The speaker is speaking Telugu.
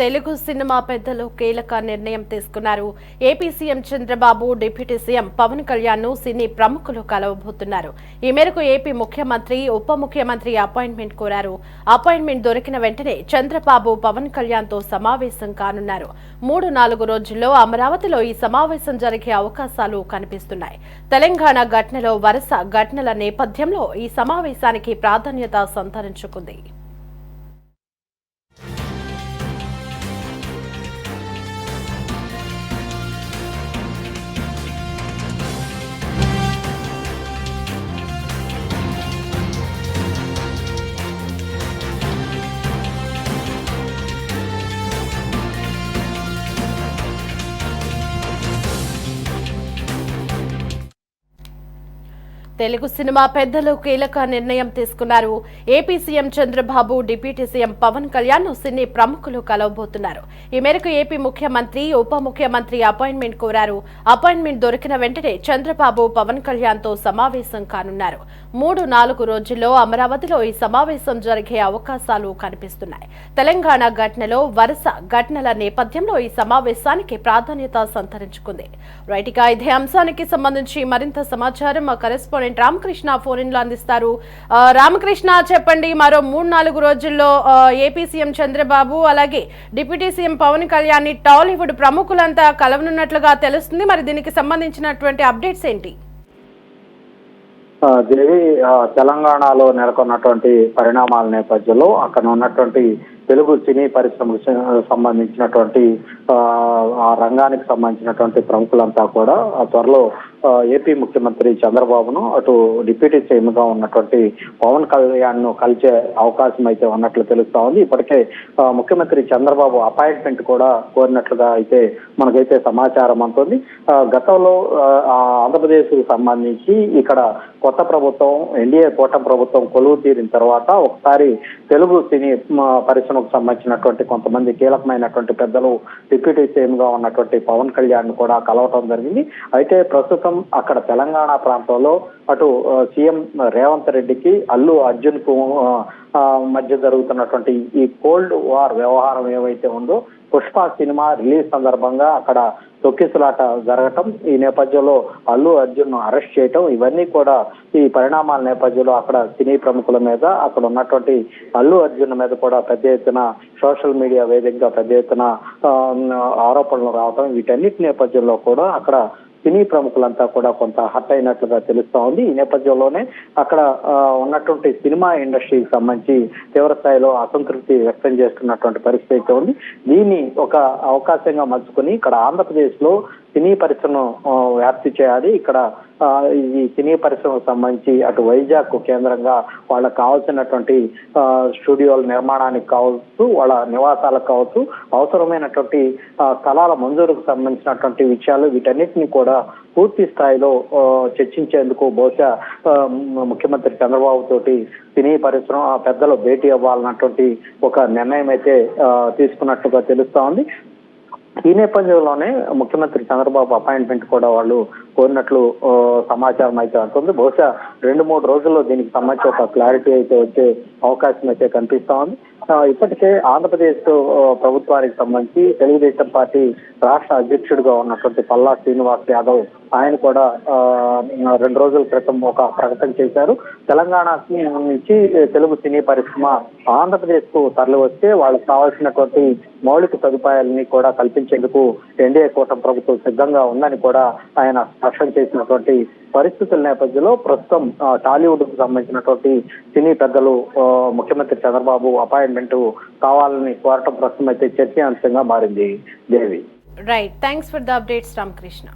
తెలుగు సినిమా పెద్దలు కీలక నిర్ణయం తీసుకున్నారు. AP CM Chandrababu, deputy CM Pawan Kalyan ను సినీ ప్రముఖులు కలవబోతున్నారు. ఈ మేరకు ఏపీ ముఖ్యమంత్రి, ఉప ముఖ్యమంత్రి అపాయింట్మెంట్ కోరారు. అపాయింట్మెంట్ దొరికిన వెంటనే చంద్రబాబు పవన్ కళ్యాణ్ తో సమావేశం కానున్నారు. 3-4 రోజుల్లో అమరావతిలో ఈ సమావేశం జరిగే అవకాశాలు కనిపిస్తున్నాయి. తెలంగాణ ఘటనలో వరుస ఘటనల నేపథ్యంలో ఈ సమావేశానికి ప్రాధాన్యత సంతరించుకుంది. తెలుగు సినిమా పెద్దలు కీలక నిర్ణయం తీసుకున్నారు. AP CM Chandrababu, deputy CM Pawan Kalyan ను సినీ ప్రముఖులు కలవబోతున్నారు. ఈ మేరకు ఏపీ ముఖ్యమంత్రి, ఉప ముఖ్యమంత్రి అపాయింట్మెంట్ కోరారు. అపాయింట్మెంట్ దొరికిన వెంటనే చంద్రబాబు పవన్ కళ్యాణ్ తో సమావేశం కానున్నారు. 3-4 రోజుల్లో అమరావతిలో ఈ సమావేశం జరిగే అవకాశాలు కనిపిస్తున్నాయి. తెలంగాణ ఘటనలో వరుస ఘటనల నేపథ్యంలో ఈ సమావేశానికి ప్రాధాన్యత సంతరించుకుంది. రైట్ గా ఇదే అంశానికి సంబంధించి మరింత సమాచారం మా కరెస్పాండెంట్ రామకృష్ణ ఫోన్ ఇన్ లో అందిస్తారు. రామకృష్ణ, చెప్పండి, మరో 3-4 రోజుల్లో ఏపీ సీఎం చంద్రబాబు అలాగే డిప్యూటీ సీఎం పవన్ కళ్యాణ్ ని టాలీవుడ్ ప్రముఖులంతా కలవనున్నట్లుగా తెలుస్తుంది. మరి దీనికి సంబంధించినటువంటి అప్డేట్స్ ఏంటి? దేవి, తెలంగాణలో నెలకొన్నటువంటి పరిణామాల నేపథ్యంలో అక్కడ ఉన్నటువంటి తెలుగు సినీ పరిశ్రమకు సంబంధించినటువంటి ఆ రంగానికి సంబంధించినటువంటి ప్రముఖులంతా కూడా త్వరలో ఏపీ ముఖ్యమంత్రి చంద్రబాబును, అటు డిప్యూటీ సీఎం గా ఉన్నటువంటి పవన్ కళ్యాణ్ ను కలిసే అవకాశం అయితే ఉన్నట్లు తెలుస్తా ఉంది. ఇప్పటికే ముఖ్యమంత్రి చంద్రబాబు అపాయింట్మెంట్ కూడా కోరినట్లుగా అయితే మనకైతే సమాచారం అందుతుంది. గతంలో ఆంధ్రప్రదేశ్ కు సంబంధించి ఇక్కడ కొత్త ప్రభుత్వం, ఎన్డీఏ కూటమి ప్రభుత్వం కొలువు తీరిన తర్వాత ఒకసారి తెలుగు సినీ పరిశ్రమకు సంబంధించినటువంటి కొంతమంది కీలకమైనటువంటి పెద్దలు డిప్యూటీ సీఎం గా ఉన్నటువంటి పవన్ కళ్యాణ్ ను కూడా కలవటం జరిగింది. అయితే ప్రస్తుతం అక్కడ తెలంగాణ ప్రాంతంలో అటు సీఎం రేవంత్ రెడ్డికి, అల్లు అర్జున్ కు మధ్య జరుగుతున్నటువంటి ఈ కోల్డ్ వార్ వ్యవహారం ఏవైతే ఉందో, పుష్ప సినిమా రిలీజ్ సందర్భంగా అక్కడ తొక్కిసలాట జరగటం, ఈ నేపథ్యంలో అల్లు అర్జున్ ను అరెస్ట్ చేయటం, ఇవన్నీ కూడా ఈ పరిణామాల నేపథ్యంలో అక్కడ సినీ ప్రముఖుల మీద, అక్కడ ఉన్నటువంటి అల్లు అర్జున్ మీద కూడా పెద్ద ఎత్తున సోషల్ మీడియా వేదికగా పెద్ద ఎత్తున ఆరోపణలు రావటం, వీటన్నిటి నేపథ్యంలో కూడా అక్కడ సినీ ప్రముఖులంతా కూడా కొంత హట్ అయినట్లుగా తెలుస్తా ఉంది. ఈ నేపథ్యంలోనే అక్కడ ఉన్నటువంటి సినిమా ఇండస్ట్రీకి సంబంధించి తీవ్ర స్థాయిలో అసంతృప్తి వ్యక్తం చేస్తున్నటువంటి పరిస్థితి అయితే ఉంది. దీన్ని ఒక అవకాశంగా మలుచుకుని ఇక్కడ ఆంధ్రప్రదేశ్ లో సినీ పరిశ్రమను వ్యాప్తి చేయాలి. ఇక్కడ ఈ సినీ పరిశ్రమకు సంబంధించి అటు వైజాగ్ కేంద్రంగా వాళ్ళకు కావాల్సినటువంటి స్టూడియోల నిర్మాణానికి కావచ్చు, వాళ్ళ నివాసాలకు కావచ్చు, అవసరమైనటువంటి స్థలాల మంజూరుకు సంబంధించినటువంటి విషయాలు, వీటన్నిటిని కూడా పూర్తి స్థాయిలో చర్చించేందుకు బహుశా ముఖ్యమంత్రి చంద్రబాబు తోటి సినీ పరిశ్రమ పెద్దలు భేటీ అవ్వాలన్నటువంటి ఒక నిర్ణయం అయితే తీసుకున్నట్టుగా తెలుస్తా ఉంది. ఈ నేపథ్యంలోనే ముఖ్యమంత్రి చంద్రబాబు అపాయింట్మెంట్ కూడా వాళ్ళు కోరినట్లు సమాచారం అయితే ఉంటుంది. బహుశా 2-3 రోజుల్లో దీనికి సంబంధించి ఒక క్లారిటీ అయితే వచ్చే అవకాశం అయితే కనిపిస్తా ఉంది. ఇప్పటికే ఆంధ్రప్రదేశ్ ప్రభుత్వానికి సంబంధించి తెలుగుదేశం పార్టీ రాష్ట్ర అధ్యక్షుడిగా ఉన్నటువంటి పల్లా శ్రీనివాస్ యాదవ్ ఆయన కూడా 2 రోజుల క్రితం ఒక ప్రకటన చేశారు. తెలంగాణ నుంచి తెలుగు సినీ పరిశ్రమ ఆంధ్రప్రదేశ్ కు తరలి వస్తే వాళ్ళకి కావాల్సినటువంటి మౌలిక సదుపాయాలని కూడా కల్పించేందుకు ఎన్డీఏ కూటమి ప్రభుత్వం సిద్ధంగా ఉందని కూడా ఆయన స్పష్టం చేసినటువంటి పరిస్థితుల నేపథ్యంలో ప్రస్తుతం టాలీవుడ్ కు సంబంధించినటువంటి సినీ పెద్దలు ముఖ్యమంత్రి చంద్రబాబు అపాయింట్మెంట్ కావాలని కోరటం ప్రస్తుతం అయితే చర్చనీయాంశంగా మారింది. Devi, right, thanks for the updates Ramakrishna.